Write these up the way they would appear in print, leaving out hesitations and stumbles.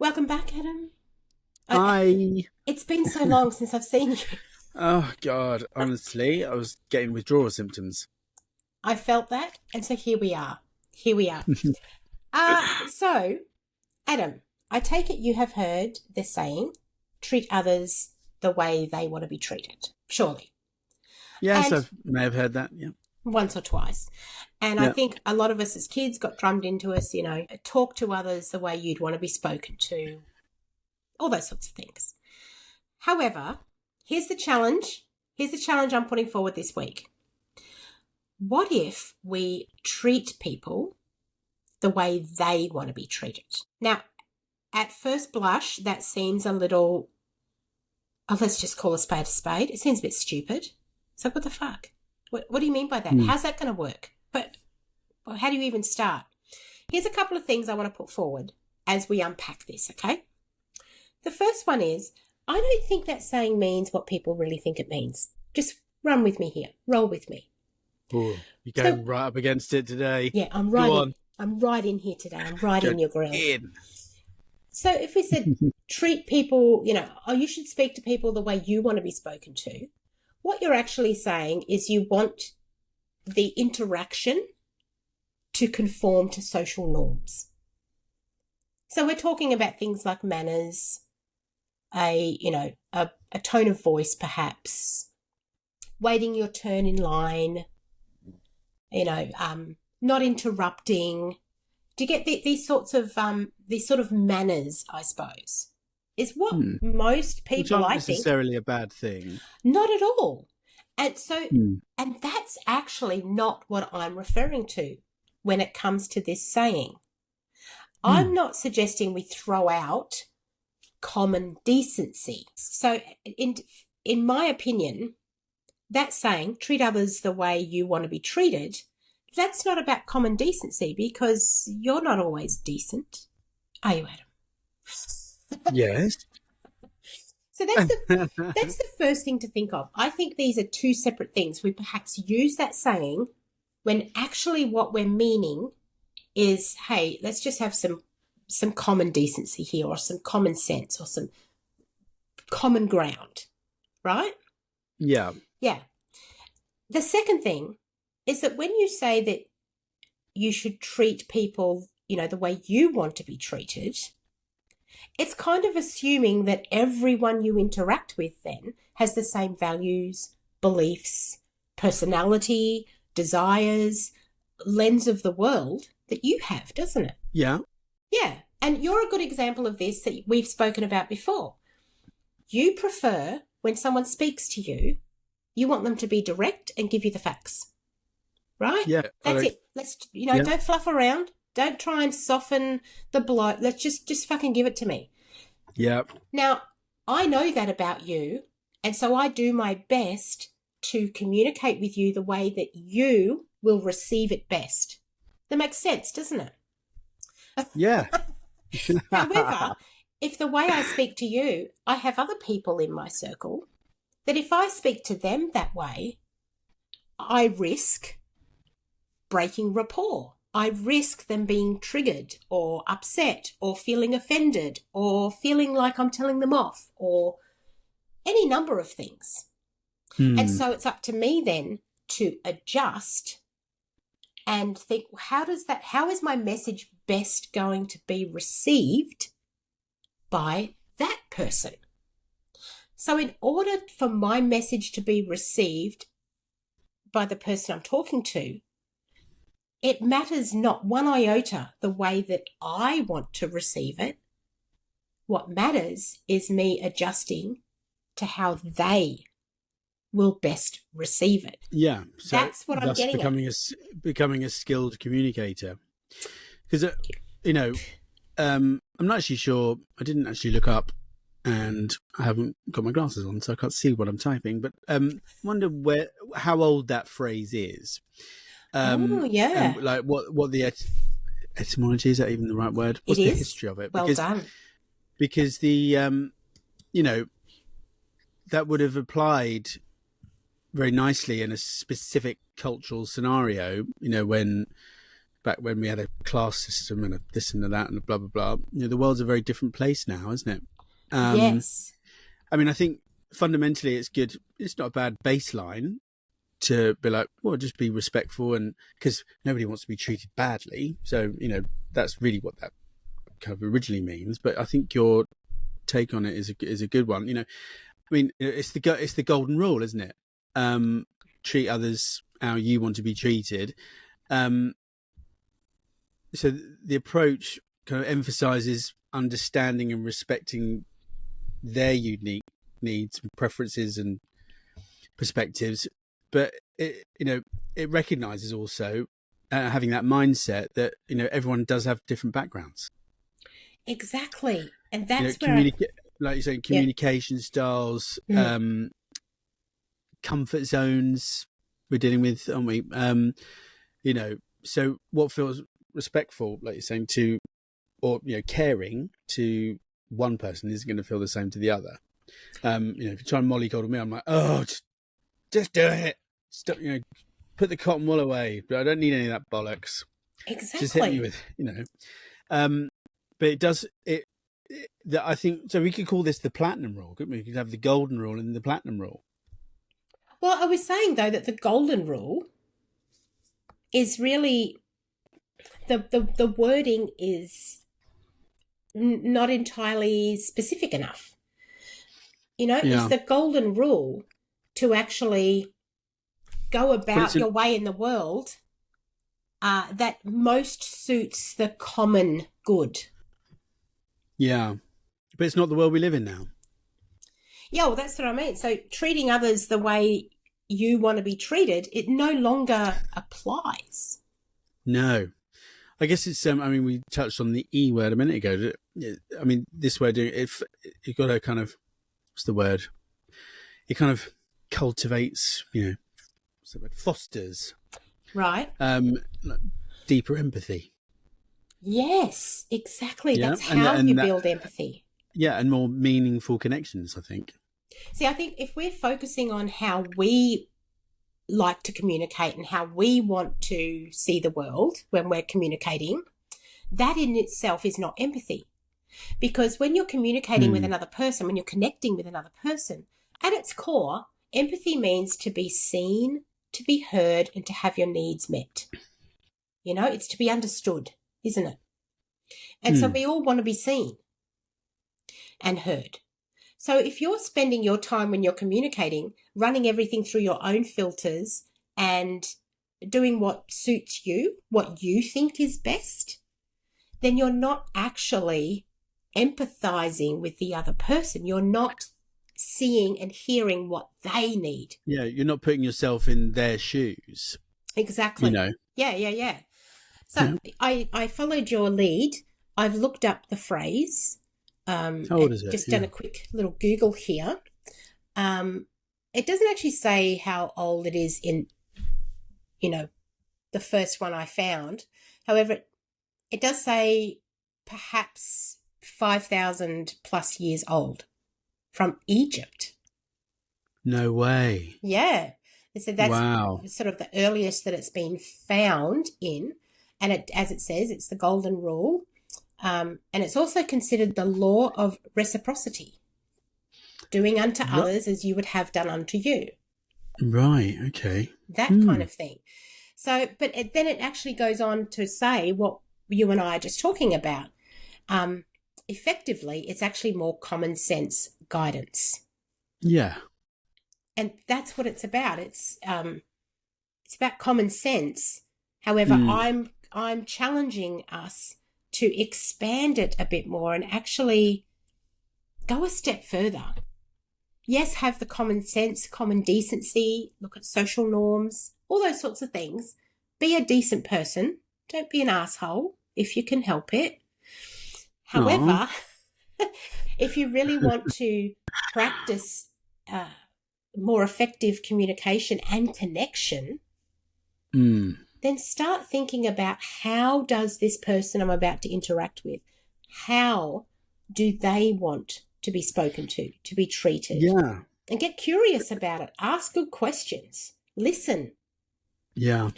Welcome back, Adam. I It's been so long since I've seen you. Oh God, honestly, I was getting withdrawal symptoms. I felt that, and so here we are. Here we are. So, Adam, I take it you have heard the saying, treat others the way they want to be treated, surely. Yes, And I may have heard that. Yeah, once or twice. And I yeah. think a lot of us as kids got drummed into us, talk to others the way you'd want to be spoken to, all those sorts of things. However, here's the challenge. Here's the challenge I'm putting forward this week. What if we treat people the way they want to be treated? Now, at first blush, that seems a little, let's just call a spade. It seems a bit stupid. So what the fuck? What do you mean by that? How's that going to work? But how do you even start? Here's a couple of things I want to put forward as we unpack this, okay? The first one is, I don't think that saying means what people really think it means. Just run with me here. Roll with me. Ooh, you're going right up against it today. Yeah, I'm right in here today. I'm right in your grill. So if we said treat people, you should speak to people the way you want to be spoken to, what you're actually saying is you want the interaction to conform to social norms. So we're talking about things like manners, a tone of voice perhaps, waiting your turn in line, not interrupting. Do you get these sorts of manners, I suppose, is what most people, Which aren't I necessarily think, a bad thing. Not at all. And so, and that's actually not what I'm referring to when it comes to this saying. I'm not suggesting we throw out common decency. So in my opinion, that saying, treat others the way you want to be treated, that's not about common decency because you're not always decent. Are you, Adam? Yes. So that's the first thing to think of. I think these are two separate things. We perhaps use that saying when actually what we're meaning is, hey, let's just have some common decency here, or some common sense, or some common ground, right? Yeah. Yeah. The second thing is that when you say that you should treat people, the way you want to be treated, it's kind of assuming that everyone you interact with then has the same values, beliefs, personality, desires, lens of the world that you have, doesn't it? Yeah. Yeah. And you're a good example of this that we've spoken about before. You prefer when someone speaks to you, you want them to be direct and give you the facts, right? Yeah. That's it. Let's, don't fluff around. Don't try and soften the blow. Let's just fucking give it to me. Yeah. Now, I know that about you, and so I do my best to communicate with you the way that you will receive it best. That makes sense, doesn't it? Yeah. However, if the way I speak to you, I have other people in my circle that if I speak to them that way, I risk breaking rapport. I risk them being triggered or upset or feeling offended or feeling like I'm telling them off or any number of things. And so it's up to me then to adjust and think, how is my message best going to be received by that person? So in order for my message to be received by the person I'm talking to, it matters not one iota the way that I want to receive it. What matters is me adjusting to how they will best receive it. Yeah. So that's what I'm getting at. Becoming a skilled communicator. Because, I'm not actually sure. I didn't actually look up, and I haven't got my glasses on, so I can't see what I'm typing. But wonder how old that phrase is. Yeah. And like what the etymology, is that even the right word? What's the history of it? Well done. Because the that would have applied very nicely in a specific cultural scenario. When back when we had a class system and a this and a that and a blah blah blah. The world's a very different place now, isn't it? Yes. I mean, I think fundamentally it's good. It's not a bad baseline to be like, well, just be respectful, and because nobody wants to be treated badly. So that's really what that kind of originally means. But I think your take on it is a good one. I mean, it's the golden rule, isn't it? Treat others how you want to be treated. So the approach kind of emphasizes understanding and respecting their unique needs and preferences and perspectives, but it recognizes also having that mindset that everyone does have different backgrounds. Exactly, and that's like you're saying, communication styles, comfort zones we're dealing with, aren't we? So what feels respectful, like you're saying, to, or caring to one person isn't going to feel the same to the other. If you try and mollycoddle me, I'm like, oh, just do it. Stop, put the cotton wool away. But I don't need any of that bollocks. Exactly. Just hit me with, but it does it. I think so. We could call this the platinum rule, couldn't we? We could have the golden rule and the platinum rule. Well, I was saying though that the golden rule is really the wording is not entirely specific enough. It's the golden rule to actually go about your way in the world that most suits the common good. Yeah, but it's not the world we live in now. Yeah, well, that's what I mean. So treating others the way you want to be treated, it no longer applies. No. I guess it's, I mean, we touched on the E word a minute ago. I mean, this word, you've got to kind of, what's the word? It kind of cultivates, what's the word? Fosters. Right. Deeper empathy. Yes, exactly. Yeah? That's how you build empathy. Yeah, and more meaningful connections, I think. See, I think if we're focusing on how we like to communicate and how we want to see the world when we're communicating, that in itself is not empathy. Because when you're communicating with another person, when you're connecting with another person, at its core, empathy means to be seen, to be heard, and to have your needs met. It's to be understood, isn't it? And so we all want to be seen and heard. So if you're spending your time when you're communicating, running everything through your own filters and doing what suits you, what you think is best, then you're not actually empathizing with the other person. You're not seeing and hearing what they need. Yeah, you're not putting yourself in their shoes. Exactly. Yeah. So I followed your lead. I've looked up the phrase. How old is it? Just done a quick little Google here. It doesn't actually say how old it is in, the first one I found. However, it does say perhaps 5,000 plus years old from Egypt. No way. Yeah. So that's sort of the earliest that it's been found in. And as it says, it's the golden rule. And it's also considered the law of reciprocity, doing unto others as you would have done unto you. Right, okay. That kind of thing. So, but then it actually goes on to say what you and I are just talking about. Effectively, it's actually more common sense guidance. Yeah. And that's what it's about. It's about common sense. However, I'm challenging us to expand it a bit more and actually go a step further. Yes, have the common sense, common decency, look at social norms, all those sorts of things. Be a decent person. Don't be an asshole if you can help it. However, if you really want to practice more effective communication and connection, then start thinking about how does this person I'm about to interact with, how do they want to be spoken to be treated? Yeah. And get curious about it. Ask good questions. Listen. Yeah.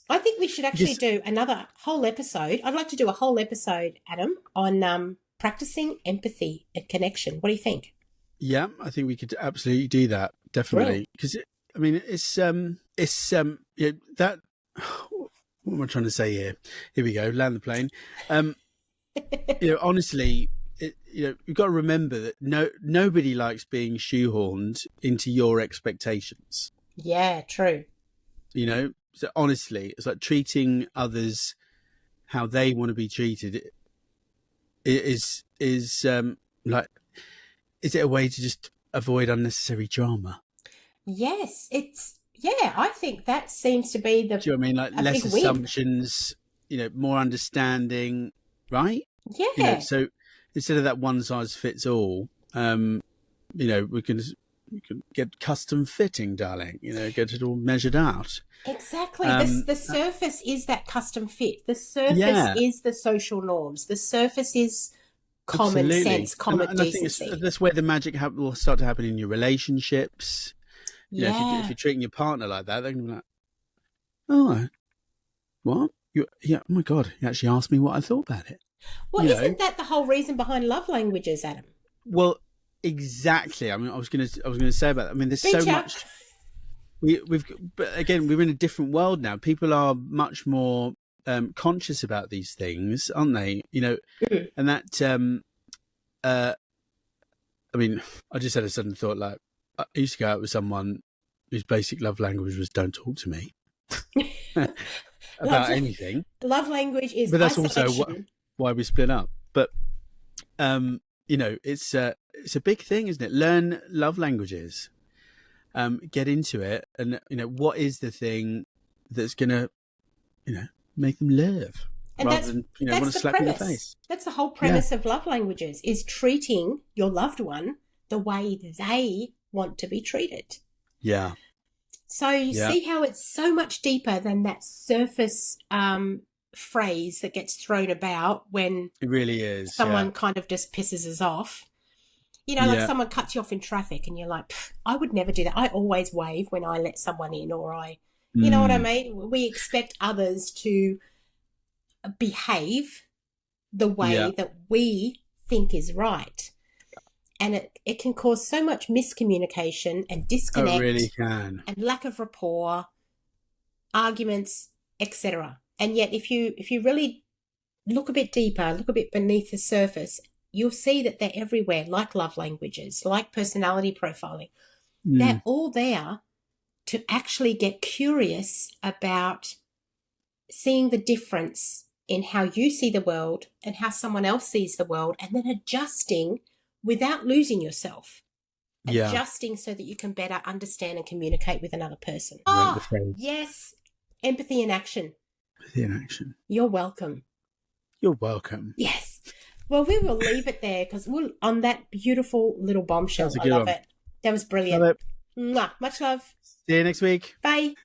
I think we should actually Because, do another whole episode. I'd like to do a whole episode, Adam, on practicing empathy and connection. What do you think? yeah, I think we could absolutely do that. Brilliant. Definitely. Because, I mean, yeah, that, what am I trying to say here? Here we go, land the plane. Honestly, you've got to remember that nobody likes being shoehorned into your expectations. Yeah, true. So honestly, it's like treating others how they want to be treated. Is like, is it a way to just avoid unnecessary drama? Yes, I think that seems to be Do you know what I mean? Like a less big win. assumptions, more understanding, right? Yeah, So instead of that one size fits all, we can get custom fitting, darling. Get it all measured out. exactly. The surface is that custom fit. The surface Yeah, is the social norms. The surface is common absolutely. sense, common And I think decency. that's where the magic will start to happen in your relationships. If Yeah. you're treating your partner like that, they're going to be like, "Oh, what? Yeah, oh my God, you actually asked me what I thought about it." Well, isn't that the whole reason behind love languages, Adam? Well, exactly. I mean, I was gonna say about that. I mean, there's so Feature. much. But again, we're in a different world now. People are much more conscious about these things, aren't they? Mm. And that. I mean, I just had a sudden thought. Like, I used to go out with someone whose basic love language was "Don't talk to me" about anything. Love language is But that's isolation. also why we split up. But it's a big thing, isn't it? Learn love languages. Get into it, and what is the thing that's gonna make them live, And rather than want to slap you in the face. That's the whole premise of love languages, is treating your loved one the way they want to be treated. Yeah. So you see how it's so much deeper than that surface phrase that gets thrown about when It really is. someone kind of just pisses us off. Like someone cuts you off in traffic and you're like, I would never do that. I always wave when I let someone in, or you know what I mean? We expect others to behave the way that we think is right. And it can cause so much miscommunication and disconnect. It really can. And lack of rapport, arguments, etc. And yet if you really look a bit deeper, look a bit beneath the surface, you'll see that they're everywhere, like love languages, like personality profiling. They're all there to actually get curious about seeing the difference in how you see the world and how someone else sees the world, and then adjusting without losing yourself. Adjusting so that you can better understand and communicate with another person. Oh, yes. Empathy in action. Empathy in action. You're welcome. You're welcome. Yes. Well, we will leave it there because on that beautiful little bombshell. I love it. That was brilliant. Love it. Mwah. Much love. See you next week. Bye.